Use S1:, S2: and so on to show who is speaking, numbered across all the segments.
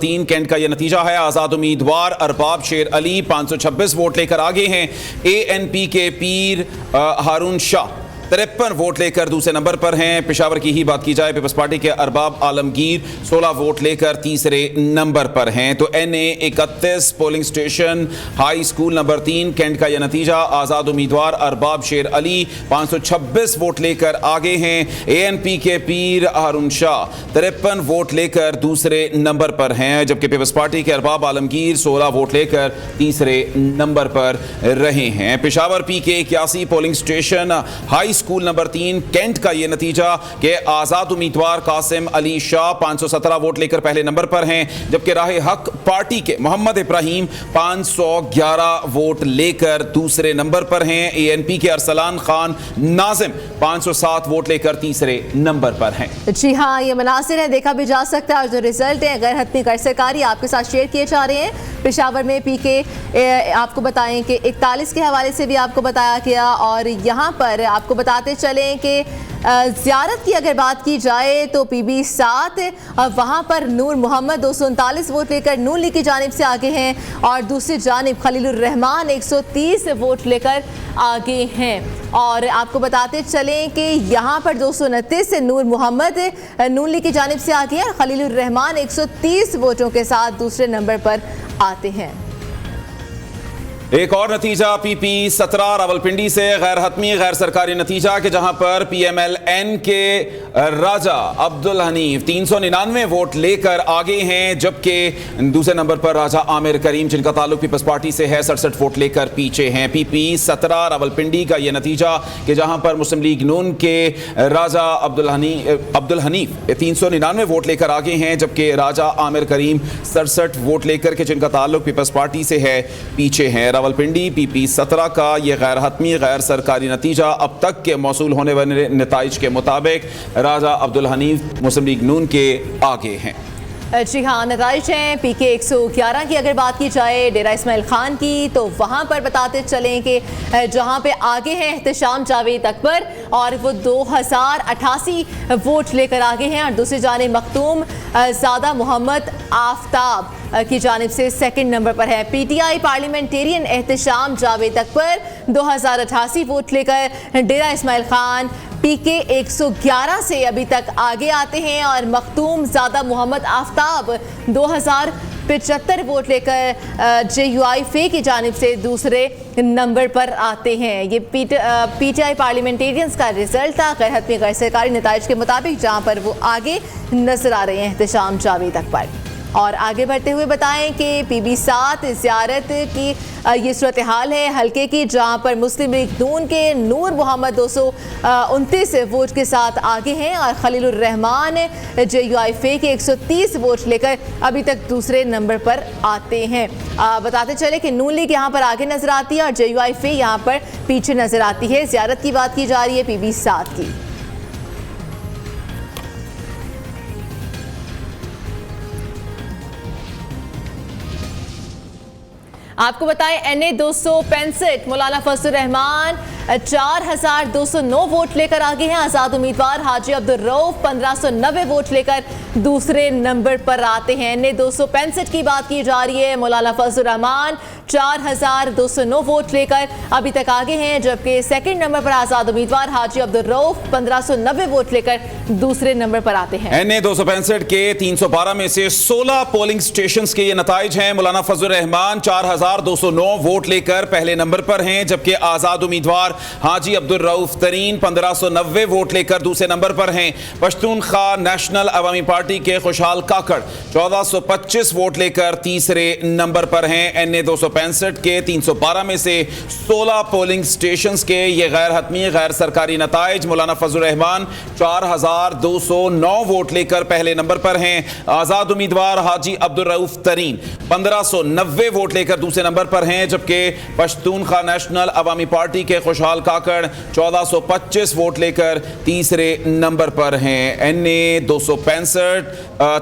S1: 3 cantt کا یہ نتیجہ ہے۔ آزاد امیدوار ارباب شیر علی 526 ووٹ لے کر آگے ہیں۔ ANP کے پیر ہارون شاہ 53 ووٹ لے کر دوسرے نمبر پر ہیں۔ پشاور کی ہی بات کی جائے، پیپلز پارٹی کے ارباب عالمگیر 16 ووٹ لے کر تیسرے نمبر پر ہیں۔ تو NA 31 polling station high school number 3 cantt کا یہ نتیجہ، آزاد امیدوار ارباب شیر علی 526 ووٹ لے کر آگے ہیں۔ ANP کے پیر ہارون شاہ 53 ووٹ لے کر دوسرے نمبر پر ہیں، جبکہ پیپلز پارٹی کے ارباب عالمگیر 16 ووٹ لے کر تیسرے نمبر پر رہے ہیں۔ Peshawar PK 81 polling station high school number 3 cantt کا یہ نتیجہ کہ آزاد امیدوار قاسم علی شاہ 517 ووٹ لے کر پہلے نمبر پر ہیں، جبکہ راہ حق پارٹی کے محمد ابراہیم 511 ووٹ لے کر دوسرے نمبر پر ہیں۔ ANP کے ارسلان خان ناظم 507 ووٹ لے کر تیسرے نمبر پر ہیں۔
S2: جی ہاں، یہ مناظر ہے، دیکھا بھی جا سکتا ہے، اور جو رزلٹ ہیں غیر حتمی غیر سرکاری آپ کے ساتھ شیئر کیے جا رہے ہیں۔ پشاور میں PK آپ کو بتائیں کہ 41 کے حوالے سے بھی آپ کو بتایا گیا، اور یہاں پر آپ کو بتاتے چلیں کہ زیارت کی اگر بات کی جائے تو PB 7 وہاں پر نور محمد 239 ووٹ لے کر نون لیگ کی جانب سے آگے ہیں، اور دوسری جانب خلیل الرحمان 130 ووٹ لے کر آگے ہیں۔ اور آپ کو بتاتے چلیں کہ یہاں پر 229 سے نور محمد نون لیگ کی جانب سے آگے ہیں، اور خلیل الرحمان 130 ووٹوں کے ساتھ دوسرے نمبر پر آتے ہیں۔
S1: ایک اور نتیجہ PP 17 راولپنڈی سے غیر حتمی غیر سرکاری نتیجہ کہ جہاں پر PMLN کے راجہ عبدالحنیف 399 ووٹ لے کر آگے ہیں، جبکہ دوسرے نمبر پر راجہ عامر کریم جن کا تعلق پیپلز پارٹی سے ہے 67 ووٹ لے کر پیچھے ہیں۔ PP 17 راولپنڈی کا یہ نتیجہ کہ جہاں پر مسلم لیگ نون کے راجہ عبدالحنیف 399 ووٹ لے کر آگے ہیں، جبکہ راجہ عامر کریم 67 ووٹ لے کر کہ جن کا تعلق پیپلز پارٹی سے ہے پیچھے ہیں۔ راولپنڈی PP 17 کا یہ غیر حتمی غیر سرکاری نتیجہ اب تک کے موصول ہونے والے نتائج کے مطابق راجہ عبدالحنیف مسلم لیگ نون کے آگے ہیں۔
S2: جی ہاں، نتائج ہیں PK 111 کی اگر بات کی جائے ڈیرہ اسماعیل خان کی، تو وہاں پر بتاتے چلیں کہ جہاں پہ آگے ہیں احتشام جاوید اکبر، اور وہ 2088 ووٹ لے کر آگے ہیں، اور دوسری جانب مختوم زادہ محمد آفتاب کی جانب سے سیکنڈ نمبر پر ہے۔ PTI پارلیمنٹیرین احتشام جاوید اکبر 2088 ووٹ لے کر ڈیرہ اسماعیل خان PK 111 سے ابھی تک آگے آتے ہیں، اور مختوم زادہ محمد آفتاب 2075 ووٹ لے کر JUI کی جانب سے دوسرے نمبر پر آتے ہیں۔ یہ PTI پارلیمنٹیرینز کا رزلٹ تھا غیر حتمی غیر سرکاری نتائج کے مطابق، جہاں پر وہ آگے نظر آ رہے ہیں احتشام جاوید اکبر۔ اور آگے بڑھتے ہوئے بتائیں کہ PB 7 زیارت کی یہ صورتحال ہے حلقے کی، جہاں پر مسلم لیگ نون کے نور محمد 229 ووٹ کے ساتھ آگے ہیں، اور خلیل الرحمان JUI کے 130 ووٹ لے کر ابھی تک دوسرے نمبر پر آتے ہیں۔ بتاتے چلے کہ نون لیگ یہاں پر آگے نظر آتی ہے، اور JUI یہاں پر پیچھے نظر آتی ہے۔ زیارت کی بات کی جا رہی ہے PB 7 کی۔ آپ کو بتائیں NA 265 مولانا فضل الرحمان 4209 ووٹ لے کر آگے ہیں، آزاد امیدوار حاجی عبدالرؤف 1590 ووٹ لے کر دوسرے نمبر پر آتے ہیں۔ NA 265 کی بات کی جا رہی ہے، مولانا فضل الرحمان 4209 ووٹ لے کر ابھی تک آگے ہیں، جبکہ سیکنڈ نمبر پر آزاد امیدوار حاجی عبدالرؤف 1590 ووٹ لے کر دوسرے نمبر پر آتے ہیں۔
S1: NA 265 کے 312 میں سے 16 پولنگ سٹیشنز کے یہ نتائج ہیں۔ مولانا فضل الرحمان 4209 ووٹ لے کر پہلے نمبر پر ہیں، جبکہ آزاد امیدوار حاجی عبدالرؤف ترین 1590 ووٹ لے کر دوسرے نمبر پر ہیں۔ پشتونخوا نیشنل عوامی پارٹی کے خوشحال کاکڑ 1425 ووٹ لے کر تیسرے نمبر پر ہیں۔ NA 265 کے 312 میں سے 16 پولنگ سٹیشنز کے یہ غیر حتمی غیر سرکاری نتائج، مولانا فضل الرحمان 4209 ووٹ لے کر پہلے نمبر پر ہیں، آزاد امیدوار حاجی عبدالرؤف ترین 1590 ووٹ لے کر دوسرے نمبر پر ہیں، جبکہ پشتونخوا نیشنل عوامی پارٹی کے خوشحال खुशहाल काकड़ 1425 वोट लेकर तीसरे नंबर पर हैं। NA 265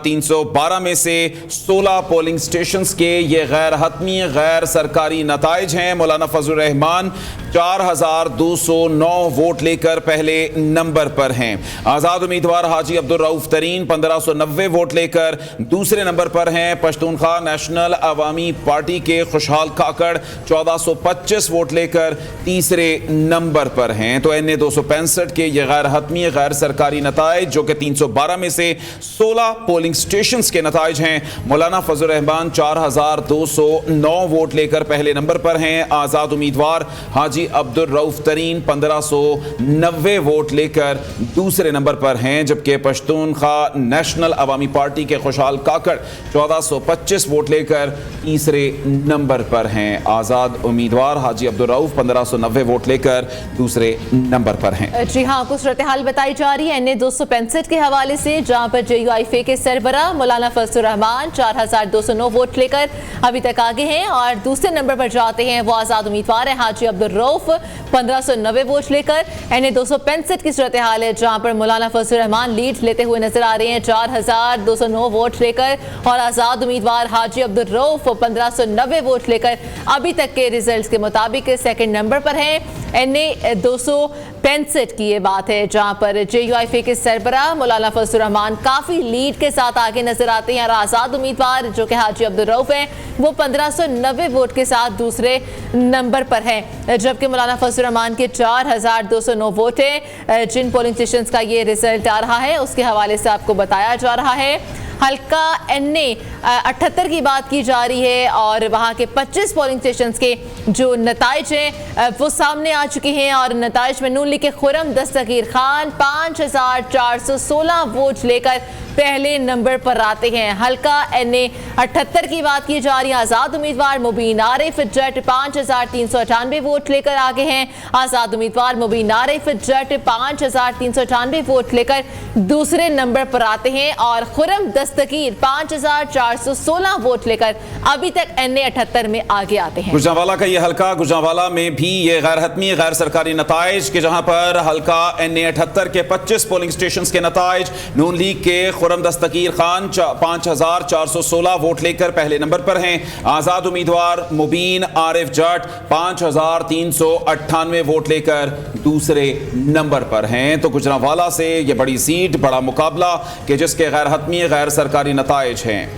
S1: 312 में से 16 पोलिंग स्टेशंस के ये गैर हतमी गैर सरकारी नताइज हैं। मौलाना फजलुर रहमान 4209 वोट लेकर पहले नंबर पर हैं। आज़ाद उम्मीदवार हाजी अब्दुल रऊफ तरीन 1590 वोट लेकर दूसरे नंबर पर हैं। पश्तूनख्वा नेशनल अवामी पार्टी के खुशहाल काकड़ 1425 वोट लेकर तीसरे नंबर पर हैं। तो NA 265 के ये गैर हतमी गैर सरकारी नताइज जो कि 312 में से 16 पोलिंग स्टेशंस के नताइज हैं। मौलाना फजलुर रहमान 4209 वोट लेकर पहले नंबर पर हैं। आज़ाद उम्मीदवार हाजी अब्दुल रऊफ तरीन 1590 वोट लेकर दूसरे नंबर पर हैं, जबकि पश्तूनख्वा नेशनल अवामी पार्टी के खुशहाल काकड़ 1425 वोट लेकर तीसरे नंबर पर हैं। आज़ाद उम्मीदवार हाजी अब्दुल रऊफ 1590 वोट लेकर दूसरे नंबर पर हैं।
S2: जी हाँ, कुछ सूरत हाल बताई जा रही है NA 265 के हवाले से, जहां पर JUIFA के सरबराह मौलाना फजलुर रहमान 4209 वोट लेकर अभी तक आगे हैं और दूसरे नंबर पर जाते हैं वो आज़ाद उम्मीदवार है हाजी अब्दुल रऊफ 1590 वोट लेकर। NA 265 की सूरत हाल है जहां पर मौलाना फजलुर रहमान लीड लेते हुए नजर आ रहे हैं 4209 वोट लेकर और आज़ाद उम्मीदवार हाजी अब्दुल रऊफ 1590 वोट लेकर अभी तक के रिजल्ट्स के मुताबिक सेकंड नंबर पर हैं। NA 265 की ये बात है जहां पर JUIFA के सरबराह मौलाना फजलुर रहमान काफी लीड के साथ आगे नजर आते हैं और आज़ाद उम्मीदवार जो कि हाजी अब्दुल रऊफ हैं वो 1590 वोट के साथ दूसरे नंबर पर हैं, जबकि मौलाना फजलुर रहमान के 4209 वोट हैं। जिन पोलिंग स्टेशंस का ये रिजल्ट आ रहा है उसके हवाले से आपको बताया जा रहा है। हल्का NA 78 की बात की जा रही है और वहाँ के 25 पोलिंग स्टेशंस के जो नताइज हैं वो सामने आ चुके हैं और नताइज में नून लीग के खुरम दस्तगीर खान 5416 वोट लेकर पहले नंबर पर आते हैं। हल्का NA 78 की बात की जा रही है। आज़ाद उम्मीदवार मुबीन आरिफ जट 5398 वोट लेकर आगे हैं। आज़ाद उम्मीदवार मुबीन आरिफ जट 5398 वोट लेकर दूसरे नंबर पर आते हैं और खुरम दस्तगीर 5416 वोट लेकर अभी तक NA 78 में आगे आते हैं।
S1: गुजरांवाला का ये हल्का, गुजरांवाला में भी ये गैर हतमी गैर सरकारी नताइज के जहां पर हल्का NA 78 के 25 पोलिंग स्टेशंस के नताइज नून लीग के खुरम दस्तगीर खान 5416 वोट लेकर पहले नंबर पर हैं। आज़ाद उम्मीदवार मुबीन आरिफ जट 5398 वोट लेकर दूसरे नंबर पर हैं। तो गुजरांवाला से ये बड़ी सीट, बड़ा मुकाबला कि जिसके गैर हतमी गैर सरकारी नताइज हैं।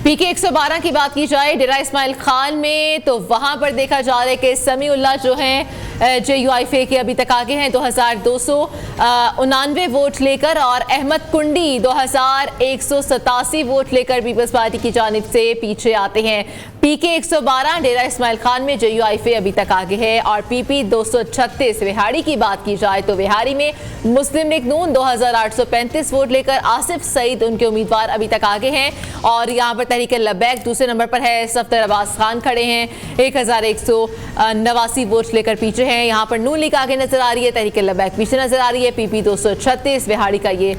S2: PK 112 की बात की जाए डेरा इस्माइल खान में तो वहां पर देखा जा रहा है कि समीउल्लाह जो हैं JUIFA के अभी तक आगे हैं 2299 वोट लेकर और अहमद कुंडी 2187 वोट लेकर पीपल्स पार्टी की जानिब से पीछे आते हैं। PK 112 डेरा इस्माइल खान में JUIFA अभी तक आगे है और PP 236 विहाड़ी की बात की जाए तो विहाड़ी में मुस्लिम लीग नून 2835 वोट लेकर आसिफ सईद उनके उम्मीदवार अभी तक आगे हैं और यहाँ पर तहरीक लबैक दूसरे नंबर पर है। सफ्तर अब्बास खान खड़े हैं 1189 वोट लेकर पीछे हैं। यहाँ पर नून लीग आगे नजर आ रही है, तहरीक लबैक पीछे नजर आ रही है। PP 236 विहाड़ी का ये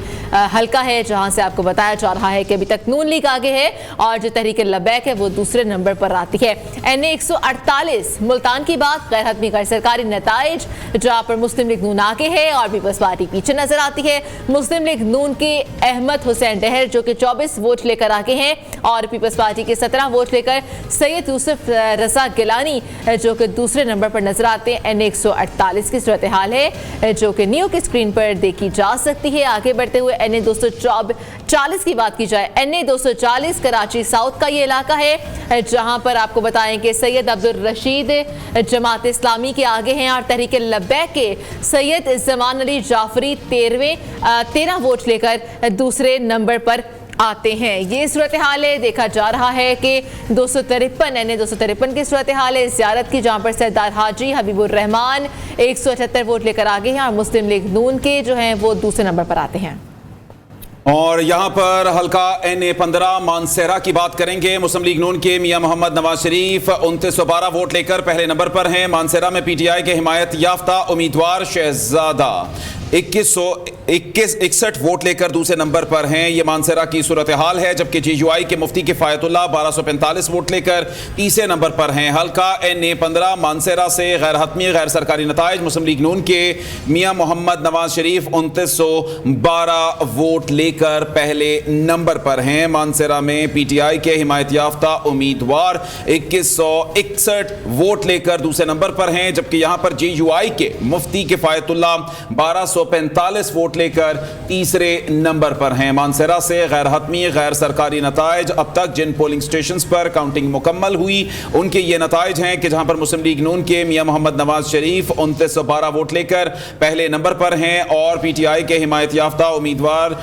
S2: हल्का है जहाँ से आपको बताया जा रहा है कि अभी तक नून लीग आगे है और जो तहरीक लबैक है वो दूसरे नंबर पर आती है। NA 148 मुल्तान की बात, गैर हतमी गैर सरकारी नताइज जहाँ पर मुस्लिम लीग नून आगे है और पीपल्स पार्टी पीछे नजर आती है। मुस्लिम लीग नून के अहमद हुसैन डहर जो कि 24 वोट लेकर आगे हैं और पीपल्स पार्टी के 17 वोट लेकर सैयद यूसुफ रजा गिलानी जो कि दूसरे नंबर पर नजर आते हैं। NA 148 की सूरत हाल है जो कि न्यू की स्क्रीन पर देखी जा सकती है। आगे बढ़ते हुए NA 240 की बात की जाए, NA 240 कराची साउथ का ये इलाका है जहां पर आपको बताएं कि सैयद अब्दुल रशीद जमात इस्लामी के आगे हैं और तहरीक लब्बैक के सैयद जमान अली जाफरी 13 वोट लेकर दूसरे नंबर पर आते हैं। ये सूरत हाल है। देखा जा रहा है कि 253 NA 253 की सूरत हाल है ज़ियारत की जहाँ पर सरदार हाजी हबीबुर रहमान 178 वोट लेकर आगे हैं और मुस्लिम लीग नून के जो हैं वो दूसरे नंबर पर आते हैं।
S1: और यहाँ पर हल्का NA 15 मानसेरा की बात करेंगे। मुस्लिम लीग नून के मियां मोहम्मद नवाज शरीफ 2912 वोट लेकर पहले नंबर पर हैं। मानसेरा में PTI के हिमायत याफ्ता उम्मीदवार शहजादा 61 वोट लेकर दूसरे नंबर पर हैं। ये मानसरा की सूरत हाल है, जबकि JUI के मुफ्ती किफायतुल्लाह 1245 वोट लेकर तीसरे नंबर पर हैं। हल्का NA 15 मानसरा से गैर हतमी गैर सरकारी नताइज मुस्लिम लीग नून के मियां मोहम्मद नवाज शरीफ 2912 वोट लेकर पहले नंबर पर हैं। मानसरा में PTI के हिमायत याफ्ता उम्मीदवार 2161 वोट लेकर दूसरे नंबर पर हैं, जबकि यहां पर JUI के मुफ्ती किफायतुल्लाह 1245 वोट लेकर तीसरे नंबर पर हैं। मानसरा से गैर हतमी गैर सरकारी नताइज अब तक जिन पोलिंग स्टेशंस पर काउंटिंग मुकम्मल हुई उनके ये नताइज हैं कि जहां पर मुस्लिम लीग नून के मियां मोहम्मद नवाज शरीफ 2912 वोट लेकर पहले नंबर पर हैं और PTI के हिमायत याफ्ता उम्मीदवार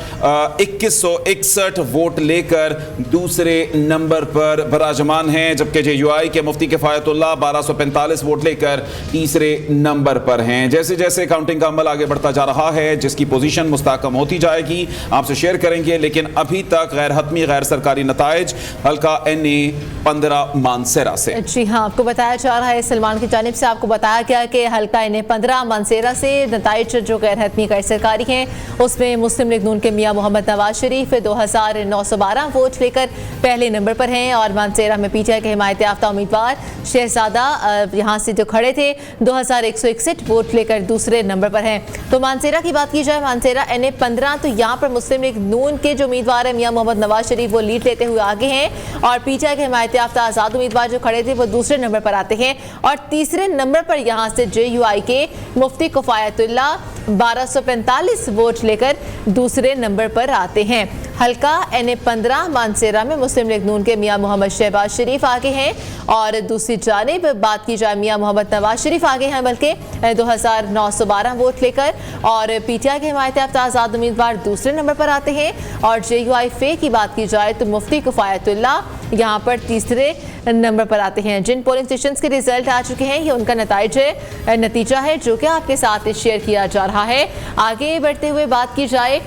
S1: 2161 वोट लेकर दूसरे नंबर पर बराजमान हैं, जबकि JUI के मुफ्ती किफायतुल्लाह 1245 वोट लेकर तीसरे नंबर पर हैं। जैसे जैसे काउंटिंग का अमल आगे बढ़ता जा रहा है, जिसकी पोजीशन मुस्तहकम होती जाएगी, आपसे शेयर करेंगे, लेकिन अभी तक गैर हतमी गैर सरकारी नताइज हल्का NA 15 मानसेरा से।
S2: जी हाँ, आपको बताया जा रहा है, सलमान की जानिब से आपको बताया गया कि हल्का NA 15 मानसेरा से नताइज जो गैर हतमी गैर सरकारी हैं उसमें मुस्लिम लीग नून के मियां मोहम्मद नवाज शरीफ 2912 वोट लेकर पहले नंबर पर हैं और मानसेरा में PTI के हिमायत याफ्ता उम्मीदवार शहजादा यहाँ से जो खड़े थे 2161 वोट लेकर दूसरे नंबर पर हैं। तो मानसेरा की बात की जाए, मानसेरा NA 15, तो यहाँ पर मुस्लिम लीग नून के जो उम्मीदवार हैं मियां मोहम्मद नवाज शरीफ वो लीड लेते हुए आगे हैं और PTI के हिमायत याफ्ता आज़ाद उम्मीदवार जो खड़े थे वो दूसरे नंबर पर आते हैं और तीसरे नंबर पर यहाँ से JUI के मुफ्ती किफायतुल्लाह 1245 वोट लेकर दूसरे नंबर पर आते हैं। हल्का NA 15 मानसेरा में मुस्लिम लीग नून के मियां मोहम्मद शहबाज शरीफ आगे हैं और दूसरी जानिब बात की जाए मियां मोहम्मद नवाज शरीफ आगे हैं बल्कि 2912 वोट लेकर और PTI के हिमायत याफ्ता आज़ाद उम्मीदवार दूसरे नंबर पर आते हैं और JUI फे की बात की जाए तो मुफ्ती किफायतुल्लाह यहाँ पर तीसरे नंबर पर आते हैं। जिन पोलिंग स्टेशंस के रिजल्ट आ चुके हैं ये उनका नतीजा है जो कि आपके साथ शेयर किया जा रहा है। आगे बढ़ते हुए बात की जाए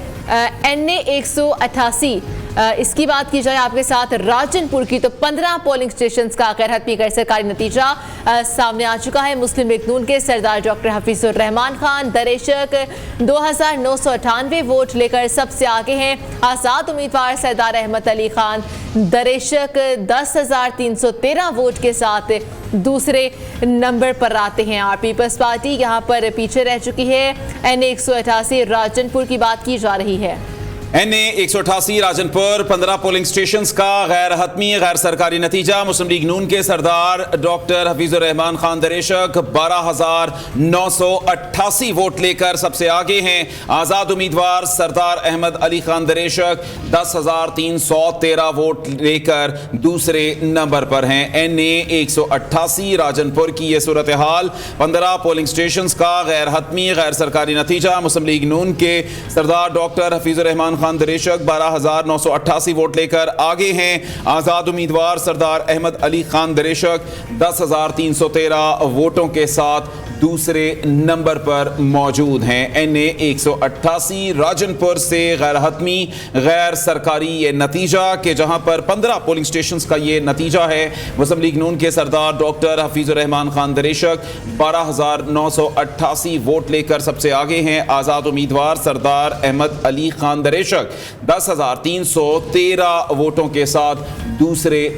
S2: NA 188 इसकी बात की जाए आपके साथ राजनपुर की, तो 15 पोलिंग स्टेशंस का गैर हतमी गैर सरकारी नतीजा सामने आ चुका है। मुस्लिम लीग नून के सरदार डॉक्टर हफीजुर रहमान खान दरेशक 2998 वोट लेकर सबसे आगे हैं। आज़ाद उम्मीदवार सरदार अहमद अली खान दरेशक 10,313 वोट के साथ दूसरे नंबर पर आते हैं और पीपल्स पार्टी यहाँ पर पीछे रह चुकी है। NA 188 राजनपुर की बात की जा रही है।
S1: NA 188 राजनपुर 15 पोलिंग स्टेशंस का गैर हतमी गैर सरकारी नतीजा मुस्लिम लीग नून के सरदार डॉक्टर हफीजुर रहमान खान दरेशक 12,988 वोट लेकर सबसे आगे हैं। आज़ाद उम्मीदवार सरदार अहमद अली खान दरेशक 10,313 वोट लेकर दूसरे नंबर पर हैं। NA 188 राजनपुर की ये सूरत हाल, 15 पोलिंग स्टेशंस का गैर हतमी गैर सरकारी नतीजा मुस्लिम लीग नून के सरदार डॉक्टर हफीजुर रहमान खान दरेशक 12,988 वोट लेकर आगे हैं। आज़ाद उम्मीदवार सरदार अहमद अली खान दरेशक 10,313 वोटों के साथ दूसरे नंबर पर मौजूद हैं। NA 188 राजनपुर से गैर हतमी गैर सरकारी ये नतीजा कि जहां पर 15 पोलिंग स्टेशंस का ये नतीजा है। मुस्लिम लीग नून के सरदार डॉक्टर हफीजुर रहमान खान दरेशक 12,988 वोट लेकर सबसे आगे हैं। आज़ाद उम्मीदवार सरदार अहमद अली खान दरेशक 10,313 वोटों के साथ दूसरे